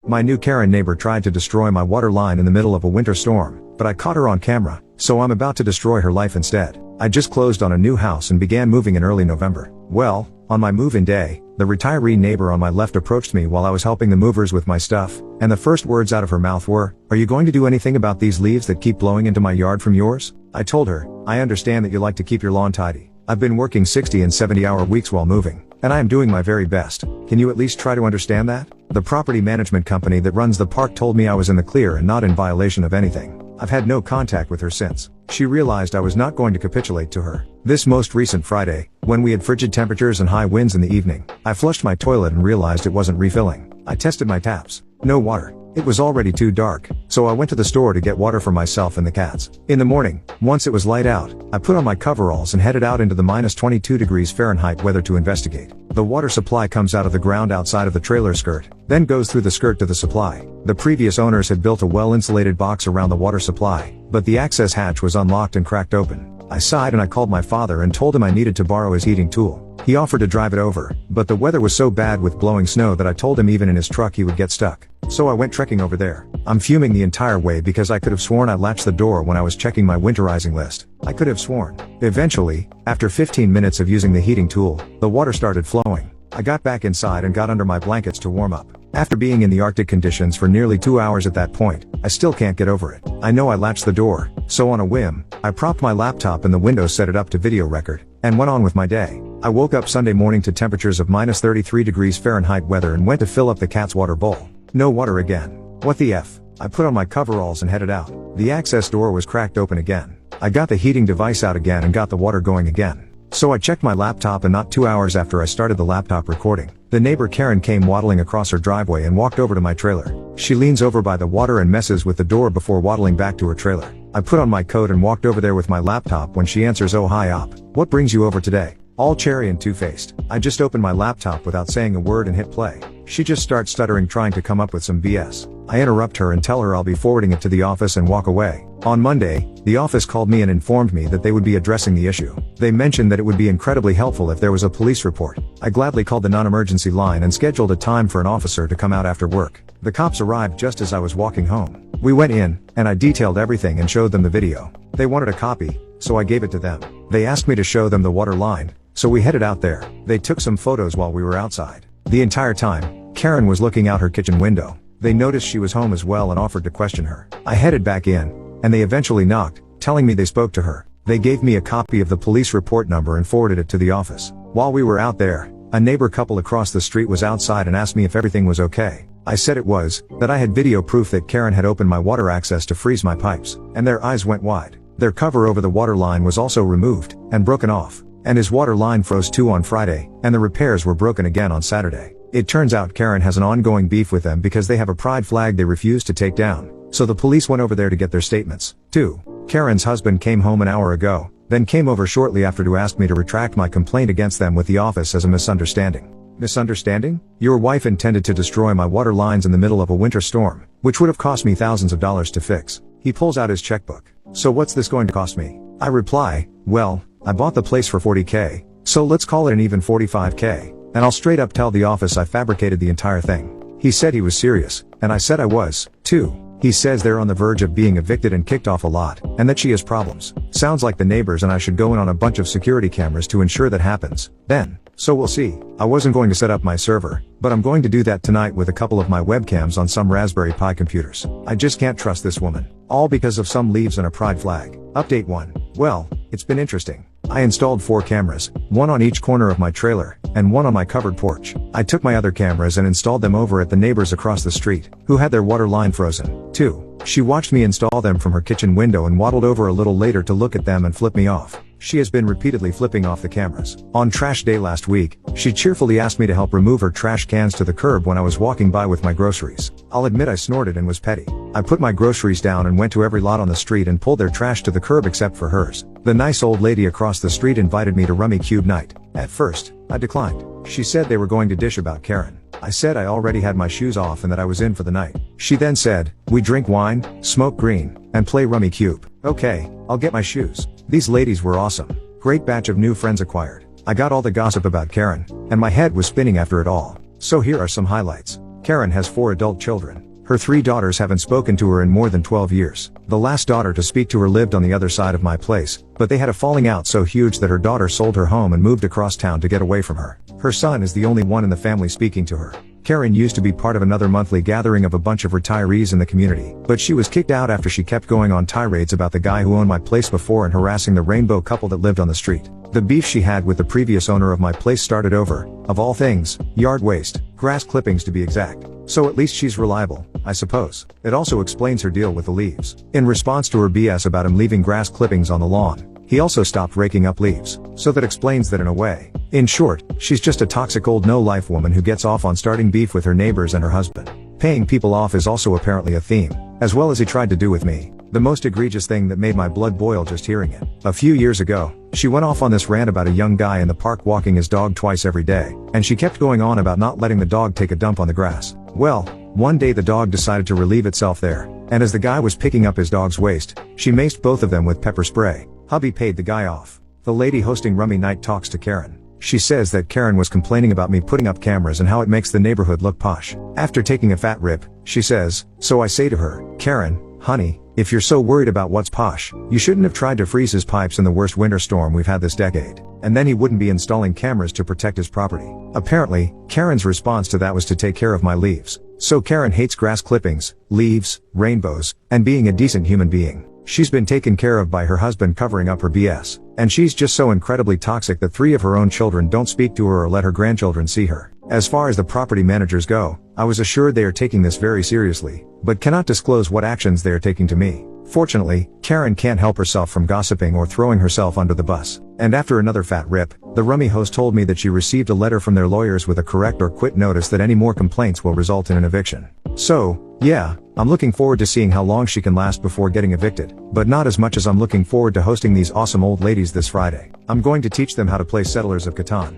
My new Karen neighbor tried to destroy my water line in the middle of a winter storm, but I caught her on camera, so I'm about to destroy her life instead. I just closed on a new house and began moving in early November. Well, on my move-in day, the retiree neighbor on my left approached me while I was helping the movers with my stuff, and the first words out of her mouth were, "Are you going to do anything about these leaves that keep blowing into my yard from yours?" I told her, "I understand that you like to keep your lawn tidy. I've been working 60 and 70-hour weeks while moving, and I am doing my very best. Can you at least try to understand that?" The property management company that runs the park told me I was in the clear and not in violation of anything. I've had no contact with her since. She realized I was not going to capitulate to her. This most recent Friday, when we had frigid temperatures and high winds in the evening, I flushed my toilet and realized it wasn't refilling. I tested my taps. No water. It was already too dark, so I went to the store to get water for myself and the cats. In the morning, once it was light out, I put on my coveralls and headed out into the -22°F weather to investigate. The water supply comes out of the ground outside of the trailer skirt, then goes through the skirt to the supply. The previous owners had built a well-insulated box around the water supply, but the access hatch was unlocked and cracked open. I sighed and I called my father and told him I needed to borrow his heating tool. He offered to drive it over, but the weather was so bad with blowing snow that I told him even in his truck he would get stuck. So I went trekking over there. I'm fuming the entire way because I could have sworn I latched the door when I was checking my winterizing list. I could have sworn. Eventually, after 15 minutes of using the heating tool, the water started flowing. I got back inside and got under my blankets to warm up. After being in the Arctic conditions for nearly 2 hours at that point, I still can't get over it. I know I latched the door, so on a whim, I propped my laptop in the window, set it up to video record, and went on with my day. I woke up Sunday morning to temperatures of -33°F weather and went to fill up the cat's water bowl. No water again. What the F? I put on my coveralls and headed out. The access door was cracked open again. I got the heating device out again and got the water going again. So I checked my laptop, and not 2 hours after I started the laptop recording, the neighbor Karen came waddling across her driveway and walked over to my trailer. She leans over by the water and messes with the door before waddling back to her trailer. I put on my coat and walked over there with my laptop when she answers, "Oh hi op. What brings you over today?" All cherry and two-faced. I just opened my laptop without saying a word and hit play. She just starts stuttering, trying to come up with some BS. I interrupt her and tell her I'll be forwarding it to the office and walk away. On Monday, the office called me and informed me that they would be addressing the issue. They mentioned that it would be incredibly helpful if there was a police report. I gladly called the non-emergency line and scheduled a time for an officer to come out after work. The cops arrived just as I was walking home. We went in, and I detailed everything and showed them the video. They wanted a copy, so I gave it to them. They asked me to show them the water line, so we headed out there. They took some photos while we were outside. The entire time, Karen was looking out her kitchen window. They noticed she was home as well and offered to question her. I headed back in, and they eventually knocked, telling me they spoke to her. They gave me a copy of the police report number and forwarded it to the office. While we were out there, a neighbor couple across the street was outside and asked me if everything was okay. I said it was, that I had video proof that Karen had opened my water access to freeze my pipes, and their eyes went wide. Their cover over the water line was also removed, and broken off. And his water line froze too on Friday, and the repairs were broken again on Saturday. It turns out Karen has an ongoing beef with them because they have a pride flag they refuse to take down. So the police went over there to get their statements. 2. Karen's husband came home an hour ago, then came over shortly after to ask me to retract my complaint against them with the office as a misunderstanding. Misunderstanding? Your wife intended to destroy my water lines in the middle of a winter storm, which would have cost me thousands of dollars to fix. He pulls out his checkbook. So what's this going to cost me? I reply, well, I bought the place for $40K, so let's call it an even $45K, and I'll straight up tell the office I fabricated the entire thing. He said he was serious, and I said I was, too. He says they're on the verge of being evicted and kicked off a lot, and that she has problems. Sounds like the neighbors and I should go in on a bunch of security cameras to ensure that happens. Then, so we'll see. I wasn't going to set up my server, but I'm going to do that tonight with a couple of my webcams on some Raspberry Pi computers. I just can't trust this woman. All because of some leaves and a pride flag. Update 1. Well, it's been interesting. I installed 4 cameras, 1 on each corner of my trailer, and 1 on my covered porch. I took my other cameras and installed them over at the neighbors across the street, who had their water line frozen. 2. She watched me install them from her kitchen window and waddled over a little later to look at them and flip me off. She has been repeatedly flipping off the cameras. On trash day last week, she cheerfully asked me to help remove her trash cans to the curb when I was walking by with my groceries. I'll admit I snorted and was petty. I put my groceries down and went to every lot on the street and pulled their trash to the curb except for hers. The nice old lady across the street invited me to Rummy Cube night. At first, I declined. She said they were going to dish about Karen. I said I already had my shoes off and that I was in for the night. She then said, we drink wine, smoke green, and play Rummy Cube. Okay, I'll get my shoes. These ladies were awesome. Great batch of new friends acquired. I got all the gossip about Karen, and my head was spinning after it all. So here are some highlights. Karen has 4 adult children. Her 3 daughters haven't spoken to her in more than 12 years. The last daughter to speak to her lived on the other side of my place, but they had a falling out so huge that her daughter sold her home and moved across town to get away from her. Her son is the only one in the family speaking to her. Karen used to be part of another monthly gathering of a bunch of retirees in the community, but she was kicked out after she kept going on tirades about the guy who owned my place before and harassing the rainbow couple that lived on the street. The beef she had with the previous owner of my place started over, of all things, yard waste, grass clippings to be exact. So at least she's reliable, I suppose. It also explains her deal with the leaves. In response to her BS about him leaving grass clippings on the lawn, he also stopped raking up leaves. So that explains that in a way. In short, she's just a toxic old no-life woman who gets off on starting beef with her neighbors and her husband. Paying people off is also apparently a theme, as well as he tried to do with me. The most egregious thing that made my blood boil just hearing it. A few years ago, she went off on this rant about a young guy in the park walking his dog twice every day, and she kept going on about not letting the dog take a dump on the grass. Well, one day the dog decided to relieve itself there, and as the guy was picking up his dog's waste, she maced both of them with pepper spray. Hubby paid the guy off. The lady hosting Rummy Night talks to Karen. She says that Karen was complaining about me putting up cameras and how it makes the neighborhood look posh. After taking a fat rip, she says, so I say to her, Karen, honey, if you're so worried about what's posh, you shouldn't have tried to freeze his pipes in the worst winter storm we've had this decade. And then he wouldn't be installing cameras to protect his property. Apparently, Karen's response to that was to take care of my leaves. So Karen hates grass clippings, leaves, rainbows, and being a decent human being. She's been taken care of by her husband covering up her BS. And she's just so incredibly toxic that 3 of her own children don't speak to her or let her grandchildren see her. As far as the property managers go, I was assured they are taking this very seriously, but cannot disclose what actions they are taking to me. Fortunately, Karen can't help herself from gossiping or throwing herself under the bus. And after another fat rip, the Rummy host told me that she received a letter from their lawyers with a correct or quit notice that any more complaints will result in an eviction. So, yeah, I'm looking forward to seeing how long she can last before getting evicted, but not as much as I'm looking forward to hosting these awesome old ladies this Friday. I'm going to teach them how to play Settlers of Catan.